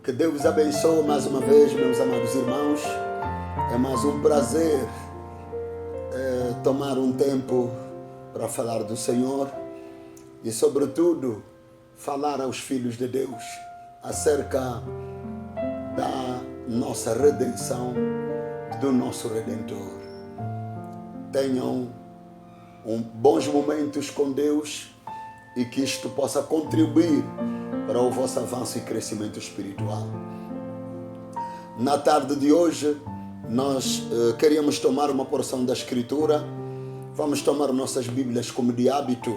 Que Deus vos abençoe mais uma vez, meus amados irmãos. É mais um prazer tomar um tempo para falar do Senhor e, sobretudo, falar aos filhos de Deus acerca da nossa redenção, do nosso Redentor. Tenham bons momentos com Deus e que isto possa contribuir para o vosso avanço e crescimento espiritual. Na tarde de hoje, nós queríamos tomar uma porção da Escritura. Vamos tomar nossas Bíblias como de hábito,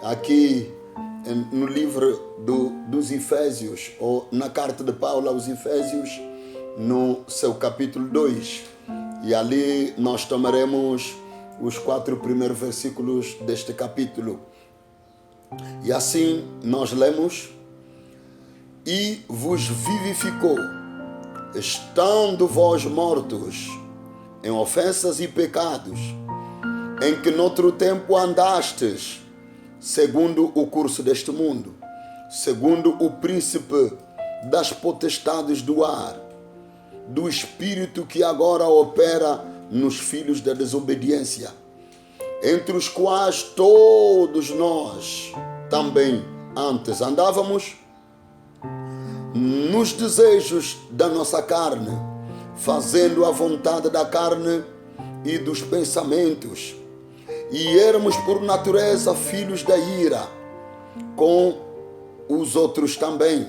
aqui no livro dos Efésios, ou na carta de Paulo aos Efésios, no seu capítulo 2. E ali nós tomaremos os 4 primeiros versículos deste capítulo. E assim nós lemos: E vos vivificou, estando vós mortos em ofensas e pecados, em que noutro tempo andastes, segundo o curso deste mundo, segundo o príncipe das potestades do ar, do espírito que agora opera nos filhos da desobediência, entre os quais todos nós também antes andávamos, nos desejos da nossa carne, fazendo a vontade da carne e dos pensamentos, e éramos por natureza filhos da ira, com os outros também.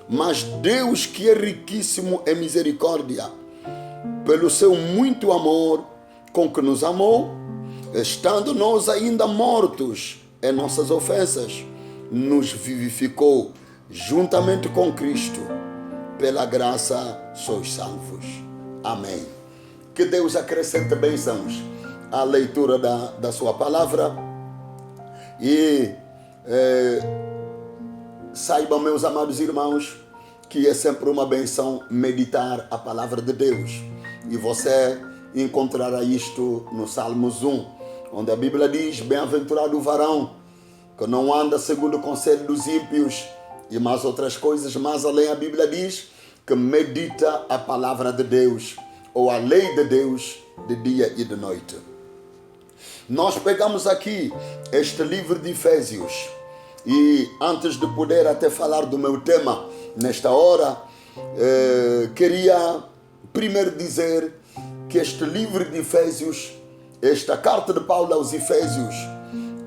Mas Deus, que é riquíssimo em misericórdia, pelo seu muito amor com que nos amou, estando nós ainda mortos em nossas ofensas, nos vivificou juntamente com Cristo. Pela graça sois salvos. Amém. Que Deus acrescente bênçãos à leitura da sua palavra. E saibam, meus amados irmãos, que é sempre uma bênção meditar a palavra de Deus. E você encontrará isto no Salmos 1, onde a Bíblia diz: Bem-aventurado o varão que não anda segundo o conselho dos ímpios e mais outras coisas, mas além a Bíblia diz que medita a palavra de Deus, ou a lei de Deus, de dia e de noite. Nós pegamos aqui este livro de Efésios, e antes de poder até falar do meu tema nesta hora, queria primeiro dizer que este livro de Efésios, esta carta de Paulo aos Efésios,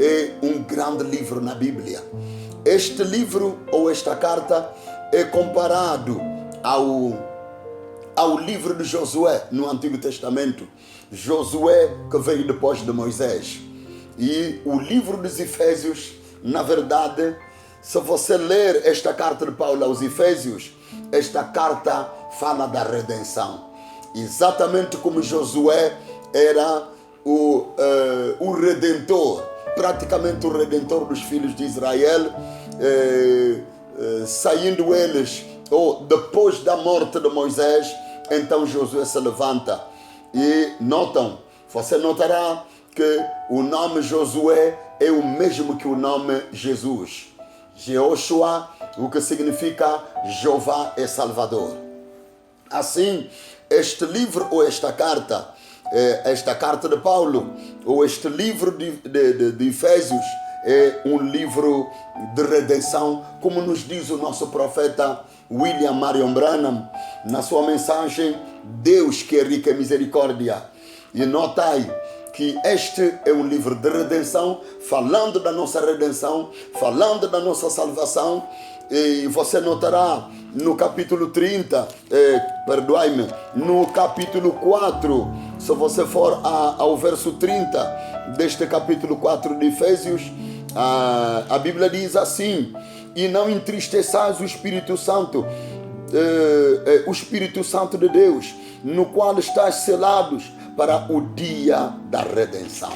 é um grande livro na Bíblia. Este livro ou esta carta é comparado ao livro de Josué no Antigo Testamento. Josué, que veio depois de Moisés. E o livro dos Efésios, na verdade, se você ler esta carta de Paulo aos Efésios, esta carta fala da redenção. Exatamente como Josué era o redentor, praticamente o redentor dos filhos de Israel, saindo eles, ou depois da morte de Moisés, então Josué se levanta. E você notará que o nome Josué é o mesmo que o nome Jesus. Jehoshua, o que significa Jeová é Salvador. Assim, este livro ou esta carta de Paulo, ou este livro de Efésios, é um livro de redenção, como nos diz o nosso profeta William Marion Branham na sua mensagem Deus, que é rico em misericórdia. E notai que este é um livro de redenção, falando da nossa redenção, falando da nossa salvação. E você notará no capítulo 30, no capítulo 4, se você for ao verso 30 deste capítulo 4 de Efésios, a Bíblia diz assim: E não entristeçais o Espírito Santo, o Espírito Santo de Deus, no qual estáis selados para o dia da redenção.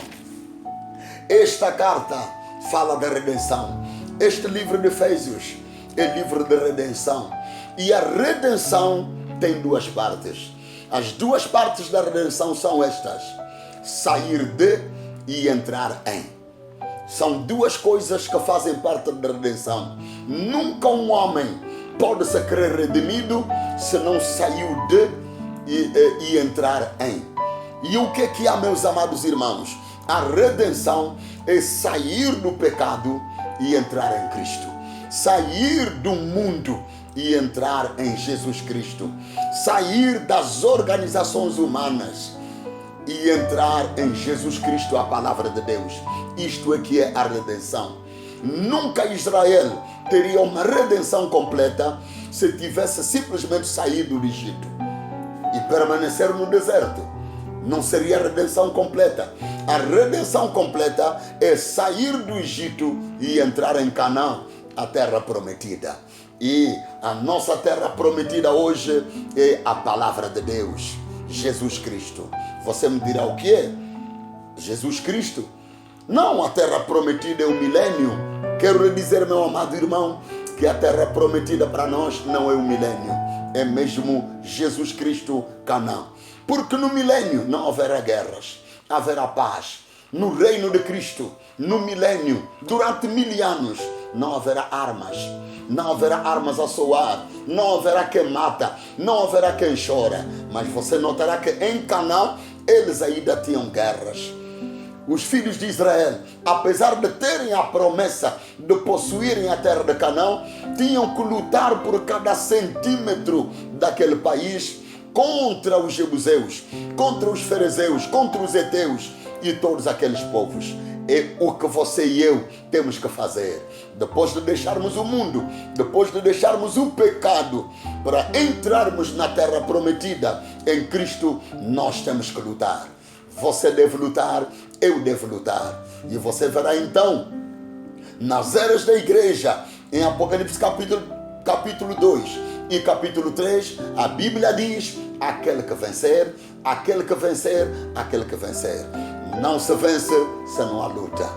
Esta carta fala da redenção. Este livro de Efésios é livro de redenção. E a redenção tem duas partes. As duas partes da redenção são estas: sair de e entrar em. São duas coisas que fazem parte da redenção. Nunca um homem pode-se crer redimido se não saiu de e entrar em. E o que há, meus amados irmãos? A redenção é sair do pecado e entrar em Cristo. Sair do mundo e entrar em Jesus Cristo. Sair das organizações humanas e entrar em Jesus Cristo, a palavra de Deus. Isto é que é a redenção. Nunca Israel teria uma redenção completa se tivesse simplesmente saído do Egito e permanecer no deserto. Não seria a redenção completa. A redenção completa é sair do Egito e entrar em Canaã, a terra prometida. E a nossa terra prometida hoje é a palavra de Deus, Jesus Cristo. Você me dirá o que é? Jesus Cristo? Não, a terra prometida é o milênio. Quero lhe dizer, meu amado irmão, que a terra prometida para nós não é o milênio. É mesmo Jesus Cristo, Canaã. Porque no milênio não haverá guerras, haverá paz. No reino de Cristo, no milênio, durante 1000 anos, não haverá armas. Não haverá armas a soar, não haverá quem mata, não haverá quem chora. Mas você notará que em Canaã, eles ainda tinham guerras. Os filhos de Israel, apesar de terem a promessa de possuírem a terra de Canaã, tinham que lutar por cada centímetro daquele país contra os jebuseus, contra os fariseus, contra os heteus e todos aqueles povos. É o que você e eu temos que fazer. Depois de deixarmos o mundo, depois de deixarmos o pecado, para entrarmos na terra prometida em Cristo, nós temos que lutar. Você deve lutar, eu devo lutar. E você verá então, nas eras da igreja, em Apocalipse capítulo 2 e capítulo 3, a Bíblia diz: aquele que vencer, aquele que vencer, aquele que vencer. Não se vence se não há luta.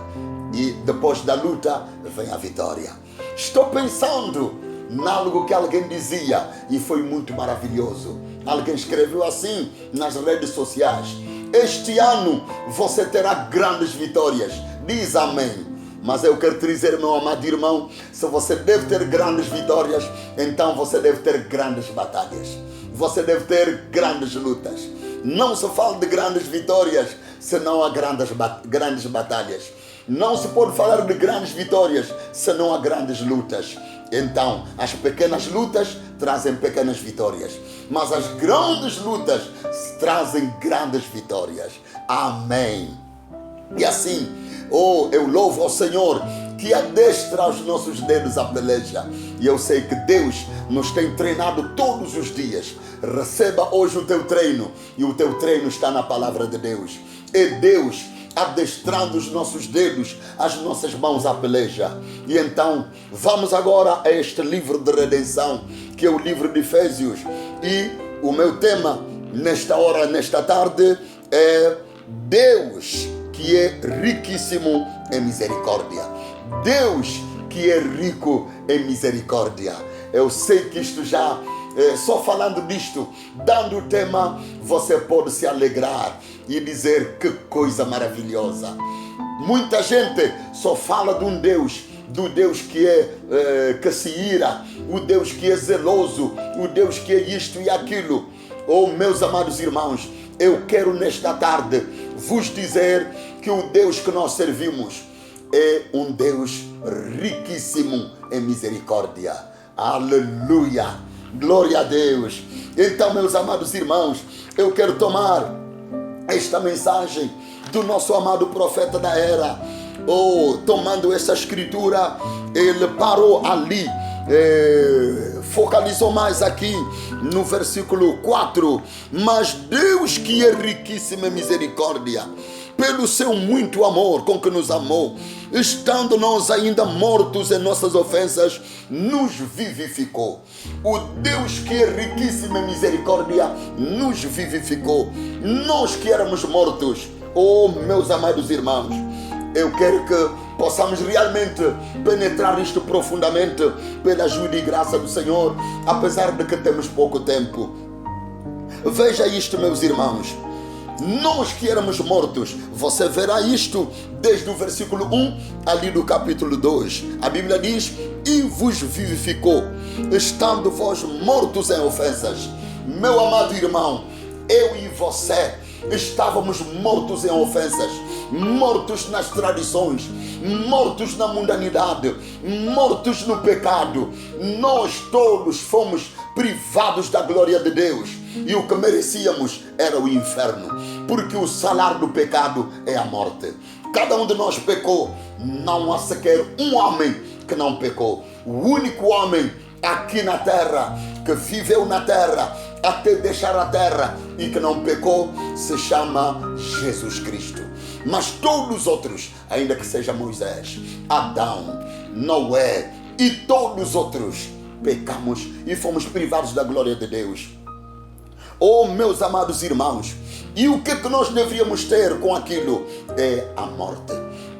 E depois da luta vem a vitória. Estou pensando em algo que alguém dizia e foi muito maravilhoso. Alguém escreveu assim nas redes sociais: este ano você terá grandes vitórias. Diz amém. Mas eu quero te dizer, meu amado irmão, se você deve ter grandes vitórias, então você deve ter grandes batalhas. Você deve ter grandes lutas. Não se fala de grandes vitórias se não há grandes batalhas. Não se pode falar de grandes vitórias se não há grandes lutas. Então, as pequenas lutas trazem pequenas vitórias, mas as grandes lutas trazem grandes vitórias. Amém. E assim, eu louvo ao Senhor que adestra os nossos dedos à peleja. E eu sei que Deus nos tem treinado todos os dias. Receba hoje o teu treino, e o teu treino está na palavra de Deus. É Deus adestrando os nossos dedos, as nossas mãos à peleja. E então, vamos agora a este livro de redenção, que é o livro de Efésios. E o meu tema, nesta hora, nesta tarde, é Deus que é riquíssimo em misericórdia. Deus que é rico em misericórdia. Eu sei que isto já, só falando disto, dando o tema, você pode se alegrar e dizer: que coisa maravilhosa. Muita gente só fala de um Deus, do Deus que se ira, o Deus que é zeloso, o Deus que é isto e aquilo. Oh, meus amados irmãos, eu quero nesta tarde vos dizer que o Deus que nós servimos é um Deus riquíssimo em misericórdia. Aleluia! Glória a Deus! Então, meus amados irmãos, eu quero tomar esta mensagem do nosso amado profeta da era. Tomando essa escritura, ele parou ali, focalizou mais aqui no versículo 4. Mas Deus que é riquíssimo em misericórdia, pelo seu muito amor com que nos amou, estando nós ainda mortos em nossas ofensas, nos vivificou. O Deus que é riquíssimo em misericórdia nos vivificou. Nós que éramos mortos, meus amados irmãos, eu quero que possamos realmente penetrar isto profundamente pela ajuda e graça do Senhor, apesar de que temos pouco tempo. Veja isto, meus irmãos. Nós que éramos mortos, você verá isto desde o versículo 1 ali do capítulo 2. A Bíblia diz: e vos vivificou, estando vós mortos em ofensas. Meu amado irmão, eu e você estávamos mortos em ofensas, mortos nas tradições, mortos na mundanidade, mortos no pecado. Nós todos fomos privados da glória de Deus, e o que merecíamos era o inferno, porque o salário do pecado é a morte. Cada um de nós pecou, não há sequer um homem que não pecou. O único homem aqui na terra que viveu na terra até deixar a terra e que não pecou se chama Jesus Cristo. Mas todos os outros, ainda que seja Moisés, Adão, Noé e todos os outros, pecamos e fomos privados da glória de Deus. Oh, meus amados irmãos, e o que nós deveríamos ter com aquilo? É a morte.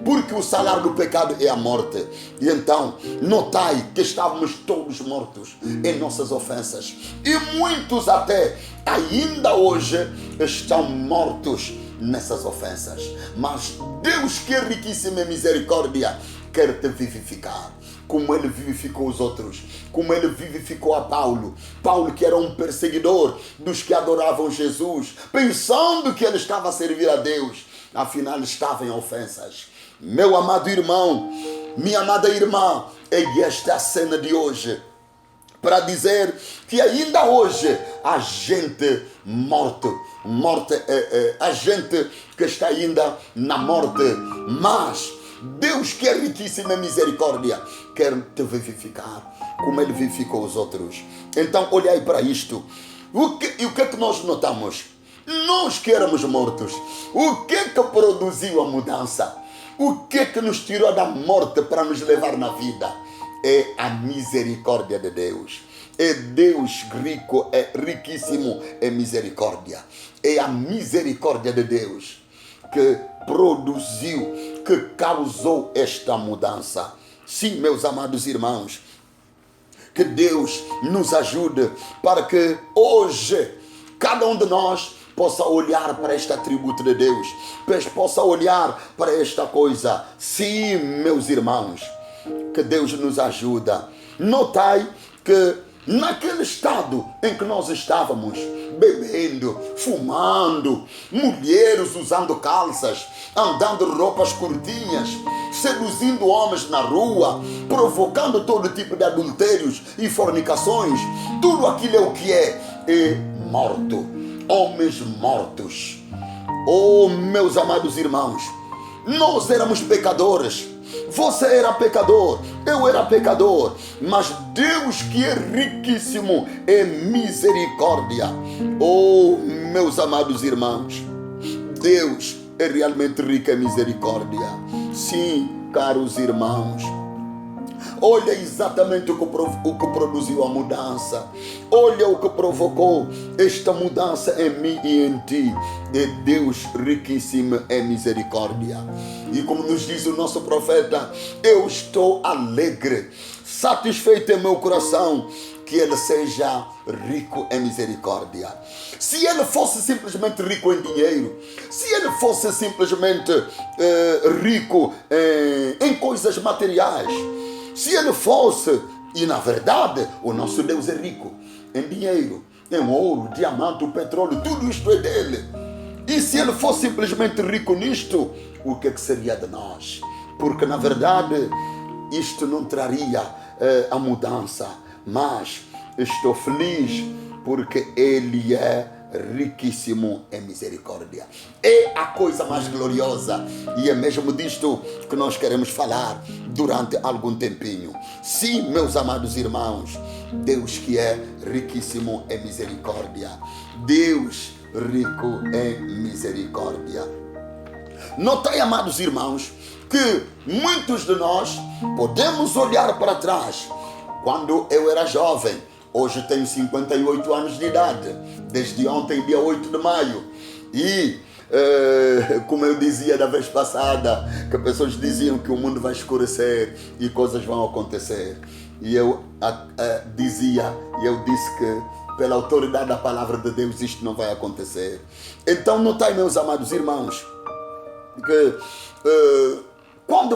Porque o salário do pecado é a morte. E então, notai que estávamos todos mortos em nossas ofensas. E muitos até, ainda hoje, estão mortos nessas ofensas. Mas Deus, que é riquíssimo em misericórdia, quer te vivificar, como Ele vivificou os outros, como Ele vivificou a Paulo. Paulo, que era um perseguidor dos que adoravam Jesus, pensando que ele estava a servir a Deus, afinal estava em ofensas. Meu amado irmão, minha amada irmã, e esta é a cena de hoje, para dizer que ainda hoje há gente morta, há gente que está ainda na morte, mas Deus, que é riquíssimo em misericórdia, quer te vivificar como Ele vivificou os outros. Então olhai para isto. O que é que nós notamos? Nós que éramos mortos, o que é que produziu a mudança? O que é que nos tirou da morte para nos levar na vida? É a misericórdia de Deus. É Deus rico, é riquíssimo em misericórdia. É a misericórdia de Deus que produziu, que causou esta mudança. Sim, meus amados irmãos, que Deus nos ajude para que hoje cada um de nós possa olhar para este atributo de Deus, possa olhar para esta coisa. Sim, meus irmãos, que Deus nos ajuda. Notai que naquele estado em que nós estávamos, bebendo, fumando, mulheres usando calças, andando roupas curtinhas, seduzindo homens na rua, provocando todo tipo de adultérios e fornicações, tudo aquilo é o que é morto. Homens mortos. Oh, meus amados irmãos, nós éramos pecadores. Você era pecador, eu era pecador, mas Deus, que é riquíssimo em misericórdia. Oh, meus amados irmãos, Deus é realmente rico em misericórdia. Sim, caros irmãos, olha exatamente o que produziu a mudança. Olha o que provocou esta mudança em mim e em ti. É Deus riquíssimo em misericórdia. E como nos diz o nosso profeta, eu estou alegre, satisfeito em meu coração, que Ele seja rico em misericórdia. Se Ele fosse simplesmente rico em dinheiro, se Ele fosse simplesmente rico em coisas materiais, se Ele fosse, e na verdade o nosso Deus é rico em dinheiro, em ouro, diamante, petróleo, tudo isto é dele. E se Ele fosse simplesmente rico nisto, o que seria de nós? Porque na verdade isto não traria a mudança. Mas estou feliz porque Ele é riquíssimo em misericórdia. É a coisa mais gloriosa, e é mesmo disto que nós queremos falar durante algum tempinho. Sim, meus amados irmãos, Deus que é riquíssimo em misericórdia, Deus rico em misericórdia. Notai, amados irmãos, que muitos de nós podemos olhar para trás. Quando eu era jovem, hoje tenho 58 anos de idade, desde ontem, dia 8 de maio. E, como eu dizia da vez passada, que pessoas diziam que o mundo vai escurecer e coisas vão acontecer. E eu disse que, pela autoridade da palavra de Deus, isto não vai acontecer. Então, notai, meus amados irmãos, que quando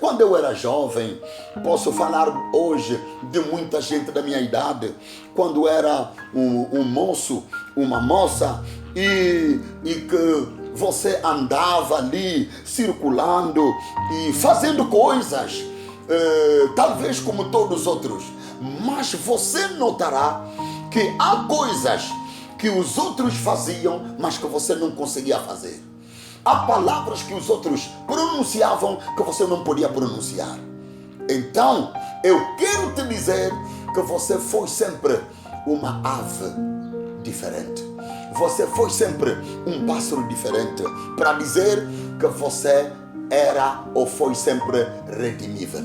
quando eu era jovem, posso falar hoje de muita gente da minha idade, quando era um moço, uma moça, e que você andava ali circulando e fazendo coisas, talvez como todos os outros, mas você notará que há coisas que os outros faziam, mas que você não conseguia fazer. Há palavras que os outros pronunciavam que você não podia pronunciar. Então, eu quero te dizer que você foi sempre uma ave diferente. Você foi sempre um pássaro diferente, para dizer que você era ou foi sempre redimível.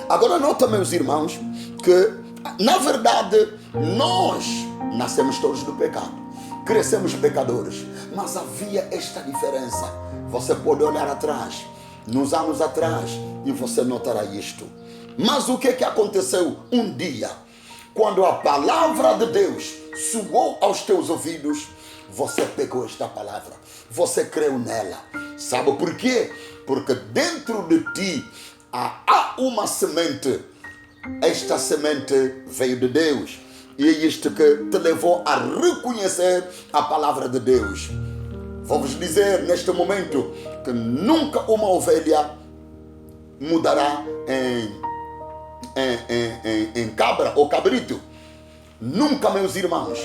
Agora nota, meus irmãos, que na verdade nós nascemos todos do pecado, crescemos pecadores, mas havia esta diferença. Você pode olhar atrás, nos anos atrás, e você notará isto. Mas o que aconteceu um dia, quando a palavra de Deus soou aos teus ouvidos? Você pegou esta palavra, você creu nela. Sabe por quê? Porque dentro de ti há uma semente. Esta semente veio de Deus, e é isto que te levou a reconhecer a palavra de Deus. Vou-vos dizer neste momento que nunca uma ovelha mudará em cabra ou cabrito. Nunca, meus irmãos,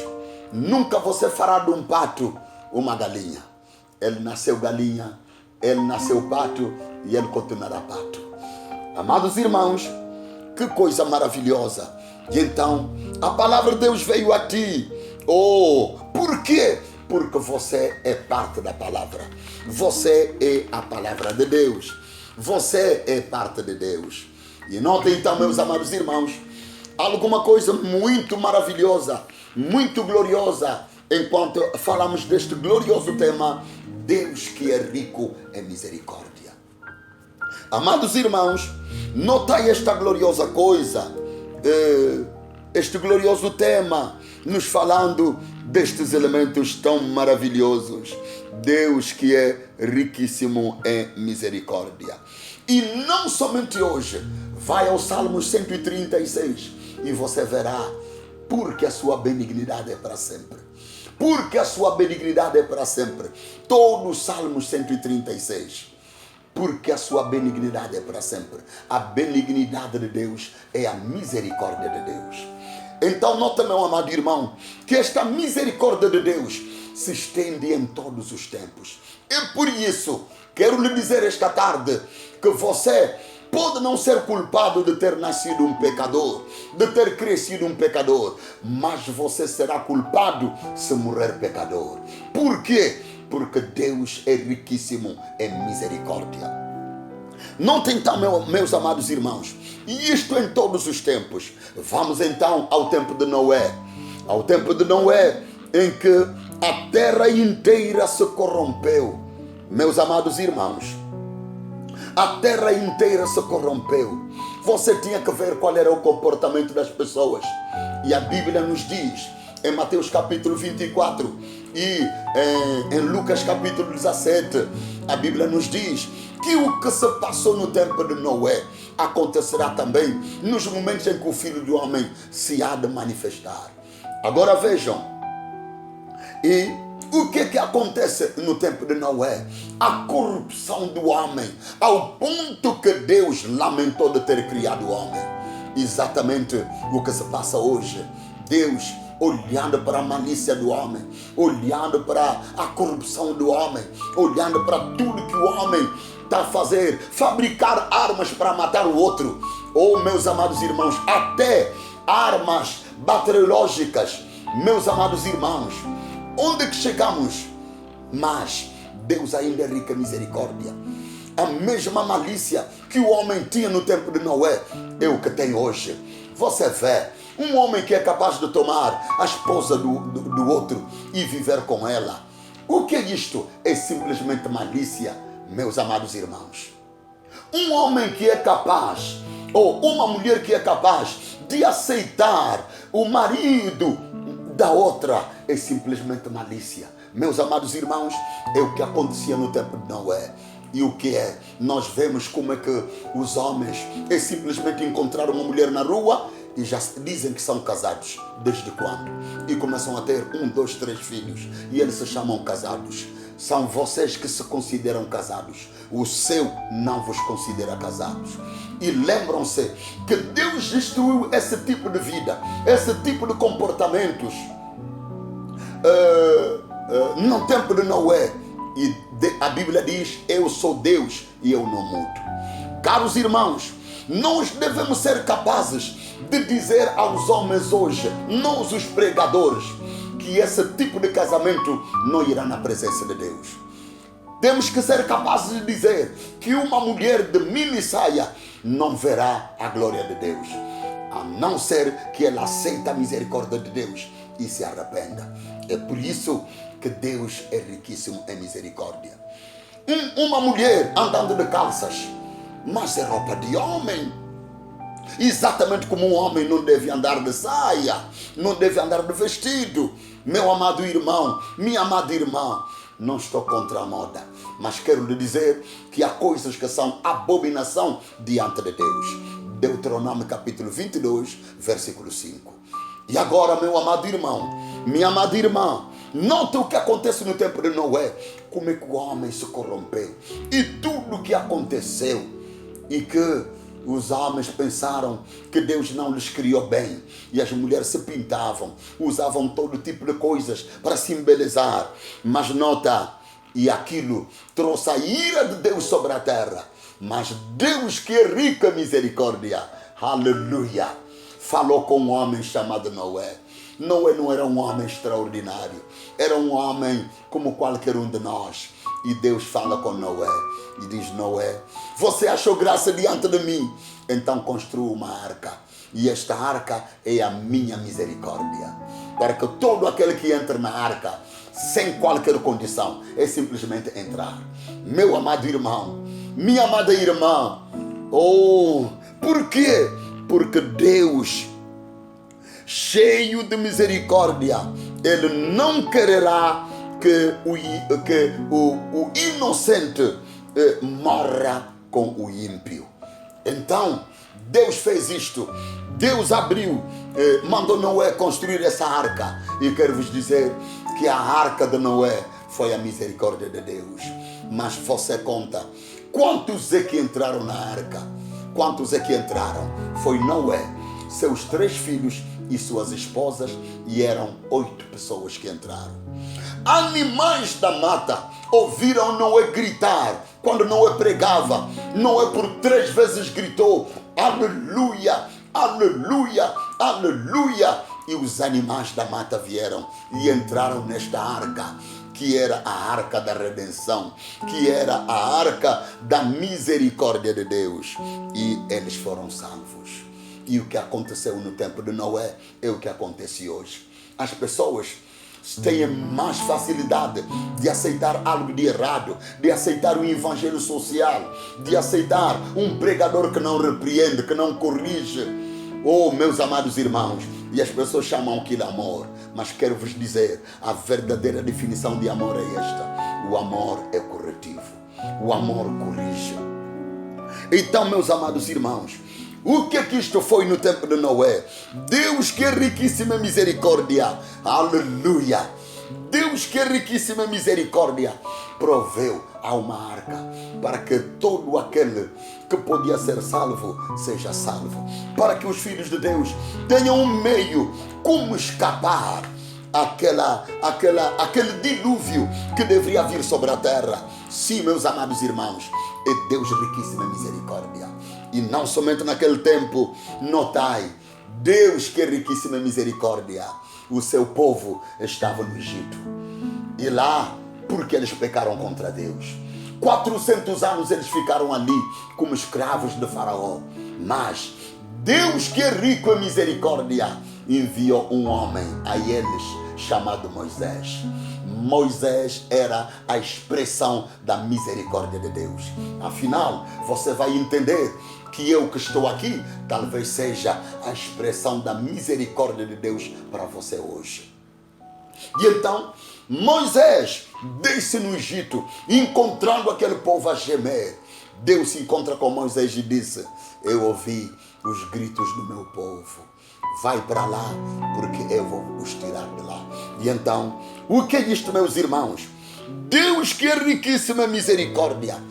nunca você fará de um pato uma galinha. Ele nasceu galinha, ele nasceu pato e ele continuará pato. Amados irmãos, que coisa maravilhosa. E então, a palavra de Deus veio a ti. Oh, por quê? Porque você é parte da palavra. Você é a palavra de Deus. Você é parte de Deus. E notem então, meus amados irmãos, alguma coisa muito maravilhosa, muito gloriosa, enquanto falamos deste glorioso tema, Deus que é rico em misericórdia. Amados irmãos, notai esta gloriosa coisa, este glorioso tema, nos falando destes elementos tão maravilhosos. Deus que é riquíssimo em misericórdia. E não somente hoje, vai ao Salmos 136 e você verá, porque a sua benignidade é para sempre. Porque a sua benignidade é para sempre. Todo o Salmos 136. Porque a sua benignidade é para sempre. A benignidade de Deus é a misericórdia de Deus. Então nota, meu amado irmão, que esta misericórdia de Deus se estende em todos os tempos. E por isso, quero lhe dizer esta tarde que você pode não ser culpado de ter nascido um pecador, de ter crescido um pecador, mas você será culpado se morrer pecador. Por quê? Porque Deus é riquíssimo em misericórdia. Notem então, meus amados irmãos, e isto em todos os tempos. Vamos então ao tempo de Noé. Ao tempo de Noé, em que a terra inteira se corrompeu. Meus amados irmãos, a terra inteira se corrompeu. Você tinha que ver qual era o comportamento das pessoas. E a Bíblia nos diz, em Mateus capítulo 24 e em Lucas capítulo 17, a Bíblia nos diz que o que se passou no tempo de Noé acontecerá também nos momentos em que o Filho do Homem se há de manifestar. Agora vejam, e o que acontece no tempo de Noé? A corrupção do homem, ao ponto que Deus lamentou de ter criado o homem. Exatamente o que se passa hoje. Deus olhando para a malícia do homem, olhando para a corrupção do homem, olhando para tudo que o homem está a fazer, fabricar armas para matar o outro. Oh, meus amados irmãos, até armas bacteriológicas, meus amados irmãos. Onde que chegamos? Mas Deus ainda é rico em misericórdia. A mesma malícia que o homem tinha no tempo de Noé é o que tem hoje. Você vê um homem que é capaz de tomar a esposa do outro e viver com ela. O que é isto? É simplesmente malícia, meus amados irmãos. Um homem que é capaz, ou uma mulher que é capaz de aceitar o marido da outra, é simplesmente malícia. Meus amados irmãos, é o que acontecia no tempo de Noé. E o que é? Nós vemos como é que os homens é simplesmente encontrar uma mulher na rua e já dizem que são casados. Desde quando? E começam a ter 1, 2, 3 filhos. E eles se chamam casados. São vocês que se consideram casados. O seu não vos considera casados. E lembram-se que Deus destruiu esse tipo de vida, esse tipo de comportamentos no tempo de Noé. E a Bíblia diz: eu sou Deus e eu não mudo. Caros irmãos, nós devemos ser capazes de dizer aos homens hoje, nós os pregadores, que esse tipo de casamento não irá na presença de Deus. Temos que ser capazes de dizer que uma mulher de mini saia não verá a glória de Deus, a não ser que ela aceite a misericórdia de Deus e se arrependa. É por isso que Deus é riquíssimo em misericórdia. Uma mulher andando de calças, mas é roupa de homem. Exatamente como um homem não deve andar de saia, não deve andar de vestido. Meu amado irmão, minha amada irmã, não estou contra a moda, mas quero lhe dizer que há coisas que são abominação diante de Deus. Deuteronômio capítulo 22, versículo 5. E agora, meu amado irmão, minha amada irmã, nota o que acontece no tempo de Noé, como é que o homem se corrompeu e tudo o que aconteceu, e que os homens pensaram que Deus não lhes criou bem, e as mulheres se pintavam, usavam todo tipo de coisas para se embelezar. Mas nota, e aquilo trouxe a ira de Deus sobre a terra. Mas Deus, que é rico em misericórdia, aleluia, falou com um homem chamado Noé. Noé não era um homem extraordinário, era um homem como qualquer um de nós. E Deus fala com Noé e diz: Noé, você achou graça diante de mim? Então construa uma arca. E esta arca é a minha misericórdia, para que todo aquele que entra na arca, sem qualquer condição, é simplesmente entrar. Meu amado irmão, minha amada irmã, por quê? Porque Deus, cheio de misericórdia, Ele não quererá que o inocente morra com o ímpio. Então, Deus fez isto. Deus abriu, mandou Noé construir essa arca. E quero vos dizer que a arca de Noé foi a misericórdia de Deus. Mas você conta, quantos é que entraram na arca? Quantos é que entraram? Foi Noé, seus 3 filhos e suas esposas, e eram 8 pessoas que entraram. Animais da mata ouviram Noé gritar. Quando Noé pregava, Noé por 3 vezes gritou: aleluia, aleluia, aleluia. E os animais da mata vieram e entraram nesta arca, que era a arca da redenção, que era a arca da misericórdia de Deus. E eles foram salvos. E o que aconteceu no tempo de Noé é o que acontece hoje. As pessoas têm mais facilidade de aceitar algo de errado, de aceitar um evangelho social, de aceitar um pregador que não repreende, que não corrige. Meus amados irmãos, e as pessoas chamam aquilo de amor, mas quero vos dizer, a verdadeira definição de amor é esta: o amor é corretivo, o amor corrige. Então, meus amados irmãos, o que é que isto foi no tempo de Noé? Deus, que é riquíssima misericórdia, aleluia, Deus, que é riquíssima misericórdia, proveu a uma arca para que todo aquele que podia ser salvo seja salvo, para que os filhos de Deus tenham um meio como escapar aquele dilúvio que deveria vir sobre a terra. Sim, meus amados irmãos, é Deus riquíssima misericórdia. E não somente naquele tempo, notai, Deus, que é riquíssima misericórdia, o seu povo estava no Egito. E lá, porque eles pecaram contra Deus, 400 anos eles ficaram ali como escravos de Faraó. Mas Deus, que é rico em misericórdia, enviou um homem a eles chamado Moisés. Moisés era a expressão da misericórdia de Deus. Afinal, você vai entender que eu que estou aqui talvez seja a expressão da misericórdia de Deus para você hoje. E então, Moisés desce no Egito, encontrando aquele povo a gemer. Deus se encontra com Moisés e disse: eu ouvi os gritos do meu povo. Vai para lá, porque eu vou os tirar de lá. E então, o que é isto, meus irmãos? Deus, que é riquíssima misericórdia,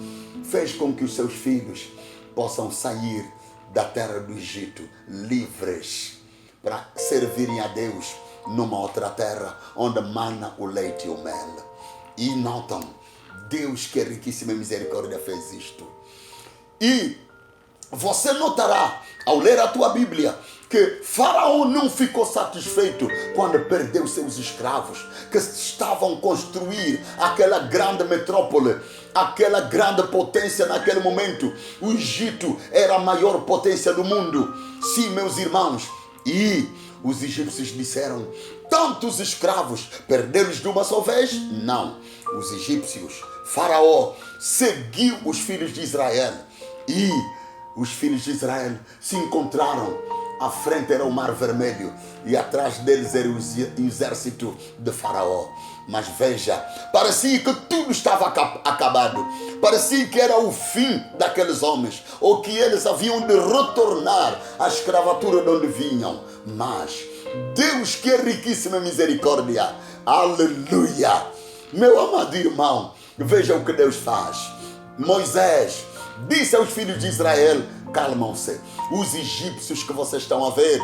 fez com que os seus filhos possam sair da terra do Egito livres para servirem a Deus numa outra terra onde mana o leite e o mel. E notam, Deus, que é riquíssima misericórdia, fez isto. E você notará, ao ler a tua Bíblia, que Faraó não ficou satisfeito quando perdeu seus escravos, que estavam a construir aquela grande metrópole, aquela grande potência naquele momento. O Egito era a maior potência do mundo. Sim, meus irmãos. E os egípcios disseram: tantos escravos, perdê-los de uma só vez? Não. Os egípcios, Faraó, seguiu os filhos de Israel. E os filhos de Israel se encontraram. À frente era o Mar Vermelho e atrás deles era o exército de Faraó. Mas veja, parecia que tudo estava acabado. Parecia que era o fim daqueles homens, ou que eles haviam de retornar à escravatura de onde vinham. Mas Deus, que é riquíssima misericórdia, aleluia! Meu amado irmão, veja o que Deus faz. Moisés disse aos filhos de Israel: calmam-se, os egípcios que vocês estão a ver,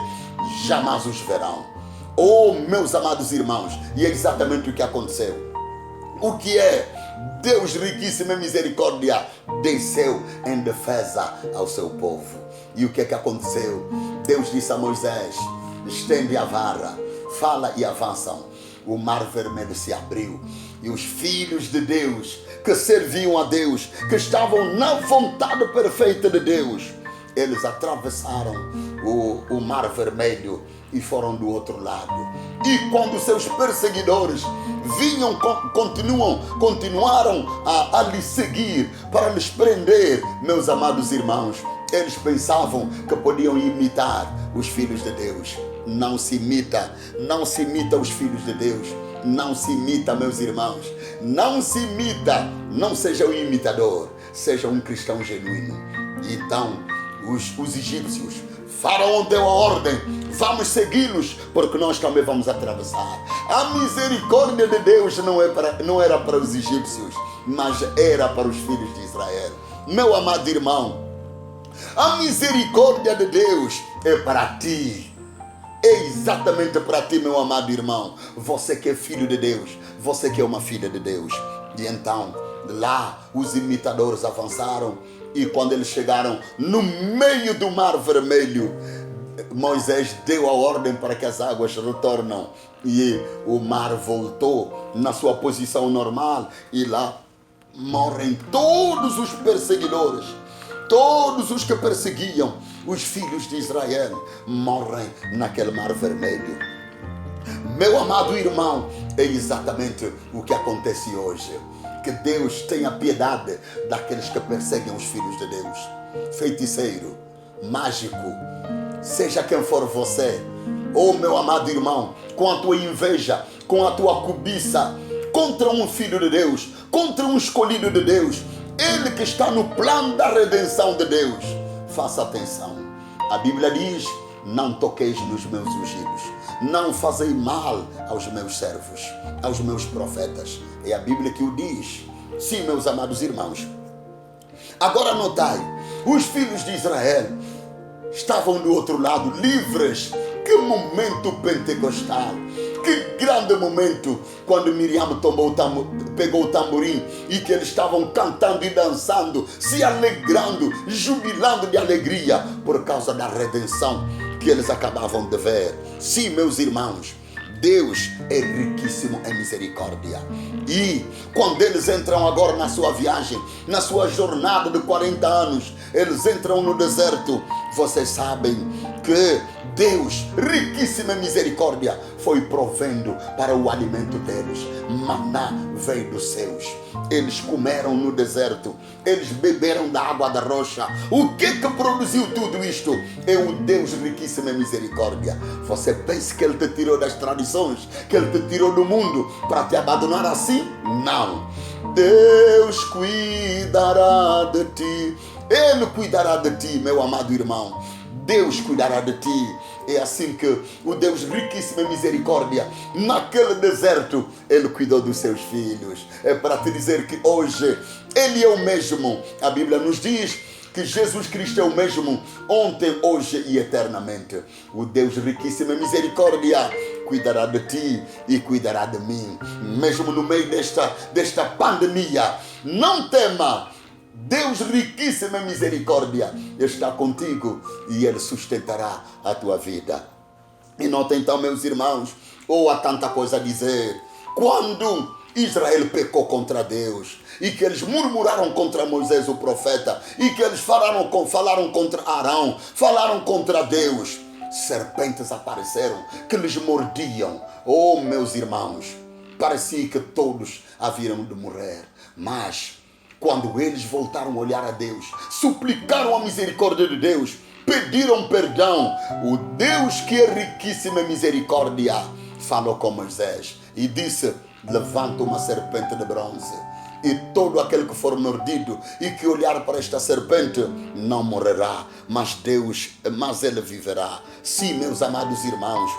jamais os verão. Oh, meus amados irmãos, e é exatamente o que aconteceu. O que é? Deus, riquíssima misericórdia, desceu em defesa ao seu povo. E o que é que aconteceu? Deus disse a Moisés: estende a vara, fala e avançam. O Mar Vermelho se abriu e os filhos de Deus, que serviam a Deus, que estavam na vontade perfeita de Deus, eles atravessaram o Mar Vermelho e foram do outro lado. E quando seus perseguidores vinham, continuaram a lhes seguir para lhes prender, meus amados irmãos, eles pensavam que podiam imitar os filhos de Deus. Não se imita os filhos de Deus. Não se imita, meus irmãos. Não se imita. Não seja um imitador. Seja um cristão genuíno. Então, os egípcios, Faraó deu a ordem: vamos segui-los, porque nós também vamos atravessar. A misericórdia de Deus não era para os egípcios, mas era para os filhos de Israel. Meu amado irmão, a misericórdia de Deus é para ti. É exatamente para ti, meu amado irmão. Você que é filho de Deus, você que é uma filha de Deus. E então, lá os imitadores avançaram, e quando eles chegaram no meio do Mar Vermelho, Moisés deu a ordem para que as águas retornam, e o mar voltou na sua posição normal, e lá morrem todos os perseguidores. Todos os que perseguiam os filhos de Israel morrem naquele Mar Vermelho. Meu amado irmão, é exatamente o que acontece hoje. Que Deus tenha piedade daqueles que perseguem os filhos de Deus. Feiticeiro, mágico, seja quem for você, oh meu amado irmão, com a tua inveja, com a tua cobiça, contra um filho de Deus, contra um escolhido de Deus, ele que está no plano da redenção de Deus, faça atenção. A Bíblia diz: não toqueis nos meus ungidos, não fazei mal aos meus servos, aos meus profetas. É a Bíblia que o diz. Sim, meus amados irmãos. Agora notai, os filhos de Israel estavam do outro lado, livres. Que momento pentecostal! Que grande momento quando Miriam pegou o tamborim e que eles estavam cantando e dançando, se alegrando, jubilando de alegria por causa da redenção que eles acabavam de ver. Sim, meus irmãos, Deus é riquíssimo em misericórdia. E quando eles entram agora na sua viagem, na sua jornada de 40 anos, eles entram no deserto. Vocês sabem que Deus, riquíssima misericórdia, foi provendo para o alimento deles. Maná veio dos céus. Eles comeram no deserto. Eles beberam da água da rocha. O que produziu tudo isto? É o Deus riquíssima misericórdia. Você pensa que Ele te tirou das tradições, que Ele te tirou do mundo para te abandonar assim? Não. Deus cuidará de ti. Ele cuidará de ti, meu amado irmão. Deus cuidará de ti. É assim que o Deus riquíssimo em misericórdia, naquele deserto, Ele cuidou dos seus filhos. É para te dizer que hoje Ele é o mesmo. A Bíblia nos diz que Jesus Cristo é o mesmo ontem, hoje e eternamente. O Deus riquíssimo em misericórdia cuidará de ti e cuidará de mim. Mesmo no meio desta pandemia, não tema. Deus riquíssimo em misericórdia está contigo e Ele sustentará a tua vida. E nota então, meus irmãos, há tanta coisa a dizer. Quando Israel pecou contra Deus e que eles murmuraram contra Moisés o profeta e que eles falaram contra Arão, falaram contra Deus, serpentes apareceram que lhes mordiam. Oh, meus irmãos, parecia que todos haviam de morrer, mas quando eles voltaram a olhar a Deus, suplicaram a misericórdia de Deus, pediram perdão, o Deus que é riquíssimo em misericórdia falou com Moisés e disse: levanta uma serpente de bronze, e todo aquele que for mordido e que olhar para esta serpente não morrerá, mas ele viverá. Sim, meus amados irmãos,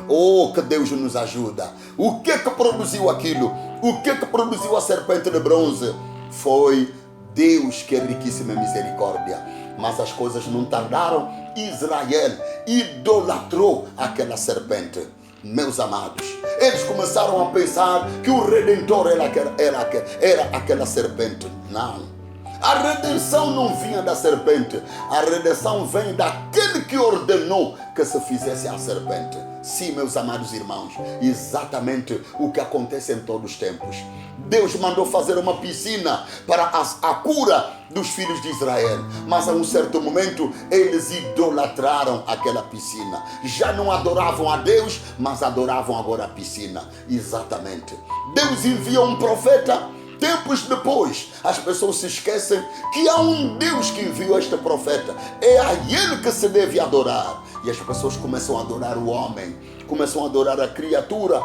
oh, que Deus nos ajuda. O que produziu aquilo? O que produziu a serpente de bronze? Foi Deus que é riquíssimo em misericórdia. Mas as coisas não tardaram. Israel idolatrou aquela serpente. Meus amados, eles começaram a pensar que o Redentor era aquela serpente. Não. A redenção não vinha da serpente. A redenção vem daquele que ordenou que se fizesse a serpente. Sim, meus amados irmãos, exatamente o que acontece em todos os tempos. Deus mandou fazer uma piscina para a cura dos filhos de Israel. Mas a um certo momento eles idolatraram aquela piscina. Já não adoravam a Deus, mas adoravam agora a piscina. Exatamente. Deus enviou um profeta. Tempos depois, as pessoas se esquecem que há um Deus que enviou este profeta. É a Ele que se deve adorar. E as pessoas começam a adorar o homem, começam a adorar a criatura,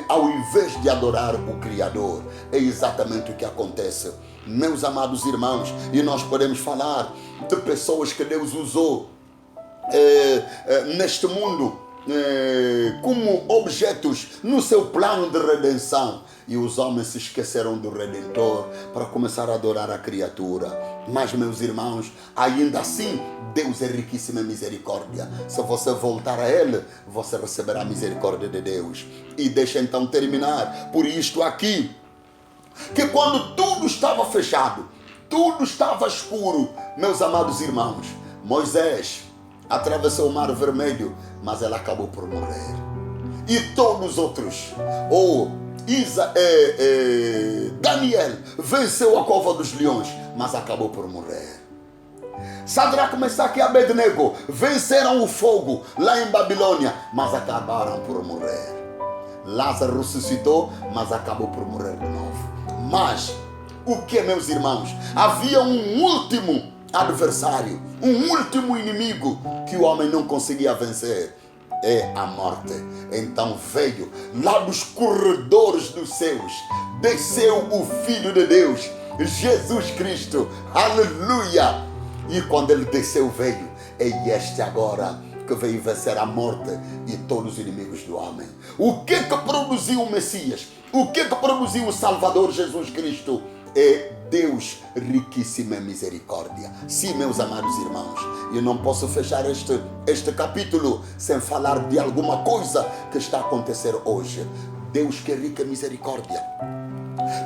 ao invés de adorar o Criador. É exatamente o que acontece, meus amados irmãos. E nós podemos falar de pessoas que Deus usou neste mundo como objetos no seu plano de redenção. E os homens se esqueceram do Redentor para começar a adorar a criatura. Mas, meus irmãos, ainda assim, Deus é riquíssimo em misericórdia. Se você voltar a Ele, você receberá a misericórdia de Deus. E deixa então terminar por isto aqui, que quando tudo estava fechado, tudo estava escuro, meus amados irmãos, Moisés atravessou o Mar Vermelho, mas ele acabou por morrer. E todos os outros, Daniel venceu a cova dos leões, mas acabou por morrer. Sadraque, Mesaque e Abednego venceram o fogo lá em Babilônia, mas acabaram por morrer. Lázaro ressuscitou, mas acabou por morrer de novo. Mas o que, meus irmãos? Havia um último adversário, um último inimigo que o homem não conseguia vencer. É a morte. Então veio lá dos corredores dos céus, desceu o Filho de Deus, Jesus Cristo, aleluia. E quando ele desceu, veio, é este agora que veio vencer a morte e todos os inimigos do homem. O que produziu o Messias? O que produziu o Salvador Jesus Cristo? É Deus riquíssimo em misericórdia. Sim, meus amados irmãos, eu não posso fechar este capítulo sem falar de alguma coisa que está a acontecer hoje. Deus que é rico em misericórdia.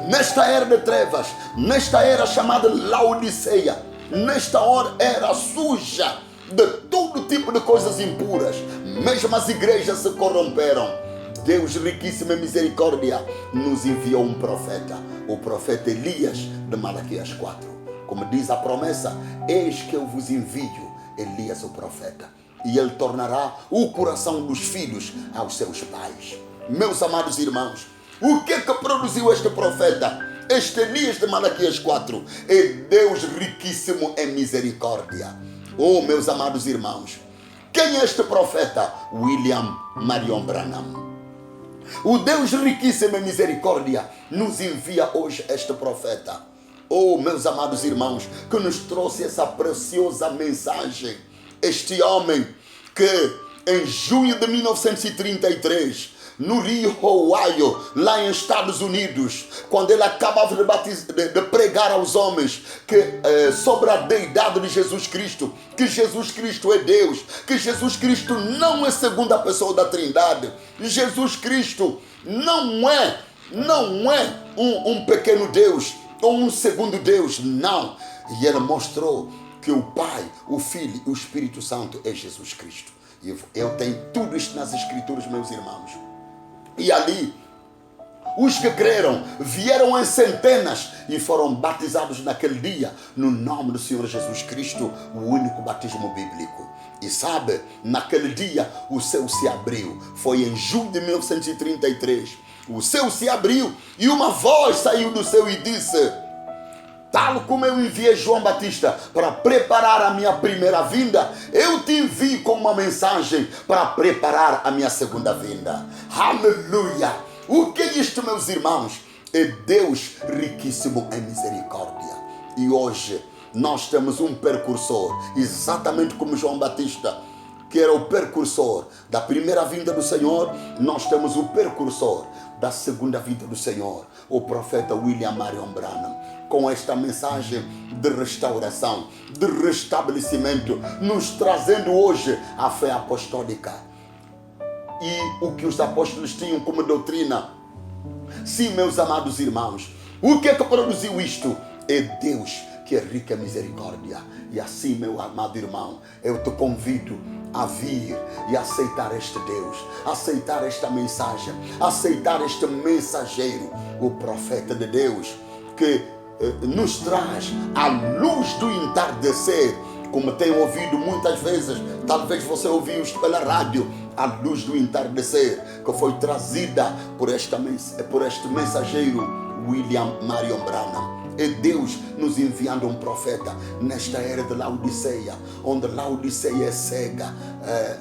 Nesta era de trevas, nesta era chamada Laodiceia, nesta era suja de todo tipo de coisas impuras, mesmo as igrejas se corromperam. Deus riquíssimo em misericórdia nos enviou um profeta, o profeta Elias de Malaquias 4. Como diz a promessa, eis que eu vos envio Elias o profeta. e Ele tornará o coração dos filhos aos seus pais. Meus amados irmãos, o que produziu este profeta? Este Elias de Malaquias 4 é Deus riquíssimo em misericórdia. Oh, meus amados irmãos, quem é este profeta? William Marion Branham. O Deus riquíssimo em misericórdia nos envia hoje este profeta. Oh, meus amados irmãos, que nos trouxe essa preciosa mensagem. Este homem que em junho de 1933, no Rio, Ohio, lá em Estados Unidos, quando ele acabava de pregar aos homens sobre a deidade de Jesus Cristo, que Jesus Cristo é Deus, que Jesus Cristo não é segunda pessoa da Trindade, Jesus Cristo não é um pequeno Deus ou um segundo Deus, não. E ele mostrou que o Pai, o Filho e o Espírito Santo é Jesus Cristo. E eu tenho tudo isto nas Escrituras, meus irmãos. E ali, os que creram vieram em centenas e foram batizados naquele dia no nome do Senhor Jesus Cristo, o único batismo bíblico. E sabe, naquele dia o céu se abriu. Foi em julho de 1933. O céu se abriu e uma voz saiu do céu e disse: tal como eu enviei João Batista para preparar a minha primeira vinda, eu te envio com uma mensagem para preparar a minha segunda vinda. Aleluia! O que é isto, meus irmãos? É Deus riquíssimo em misericórdia. E hoje nós temos um precursor, exatamente como João Batista, que era o precursor da primeira vinda do Senhor. Nós temos o precursor da segunda vinda do Senhor, o profeta William Marion Branham, com esta mensagem de restauração, de restabelecimento, nos trazendo hoje a fé apostólica e o que os apóstolos tinham como doutrina. Sim, meus amados irmãos, o que produziu isto? É Deus, que é rico em misericórdia. E assim, meu amado irmão, eu te convido a vir e aceitar este Deus, aceitar esta mensagem, aceitar este mensageiro, o profeta de Deus, que nos traz a luz do entardecer, como tenho ouvido muitas vezes. Talvez você ouviu isto pela rádio, a luz do entardecer, que foi trazida por este mensageiro William Marion Branham. É Deus nos enviando um profeta nesta era de Laodiceia, onde Laodiceia é cega,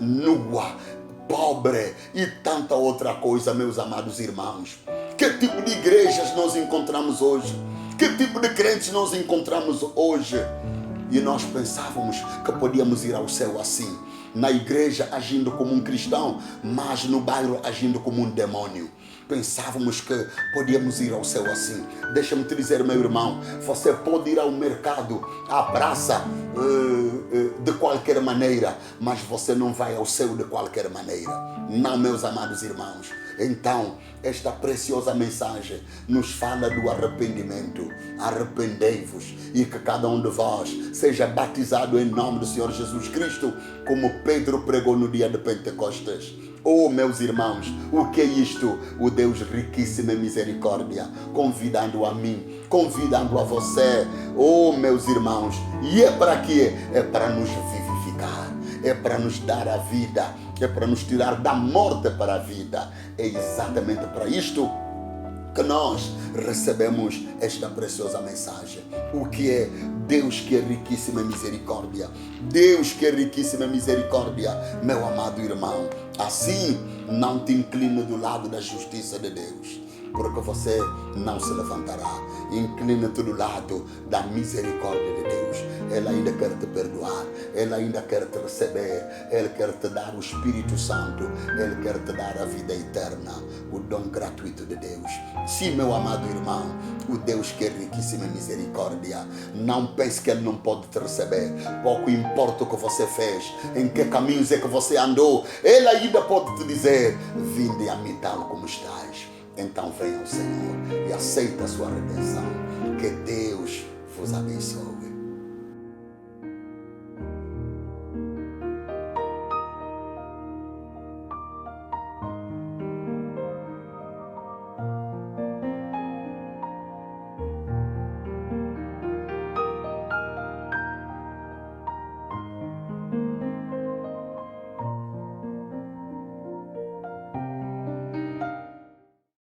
nua, pobre e tanta outra coisa, meus amados irmãos. Que tipo de igrejas nós encontramos hoje? Que tipo de crentes nós encontramos hoje? E nós pensávamos que podíamos ir ao céu assim, na igreja agindo como um cristão, mas no bairro agindo como um demônio. Pensávamos que podíamos ir ao céu assim. Deixa-me te dizer, meu irmão, você pode ir ao mercado, à praça, de qualquer maneira, mas você não vai ao céu de qualquer maneira. Não, meus amados irmãos. Então, esta preciosa mensagem nos fala do arrependimento. Arrependei-vos e que cada um de vós seja batizado em nome do Senhor Jesus Cristo, como Pedro pregou no dia de Pentecostes. Oh, meus irmãos, o que é isto? O Deus riquíssimo em misericórdia, convidando a mim, convidando a você. Oh, meus irmãos, e é para quê? É para nos vivificar, é para nos dar a vida, é para nos tirar da morte para a vida. É exatamente para isto que nós recebemos esta preciosa mensagem. O que é? Deus que é riquíssimo em misericórdia. Deus que é riquíssimo em misericórdia, meu amado irmão. Assim, não te incline do lado da justiça de Deus, porque você não se levantará. Inclina-te do lado da misericórdia de Deus. Ele ainda quer te perdoar, Ele ainda quer te receber, Ele quer te dar o Espírito Santo, Ele quer te dar a vida eterna, o dom gratuito de Deus. Sim, meu amado irmão, o Deus que é riquíssimo em misericórdia. Não pense que Ele não pode te receber. Pouco importa o que você fez, em que caminhos é que você andou, Ele ainda pode te dizer: vinde a mim tal como estás. Então venha ao Senhor e aceita a sua redenção. Que Deus vos abençoe.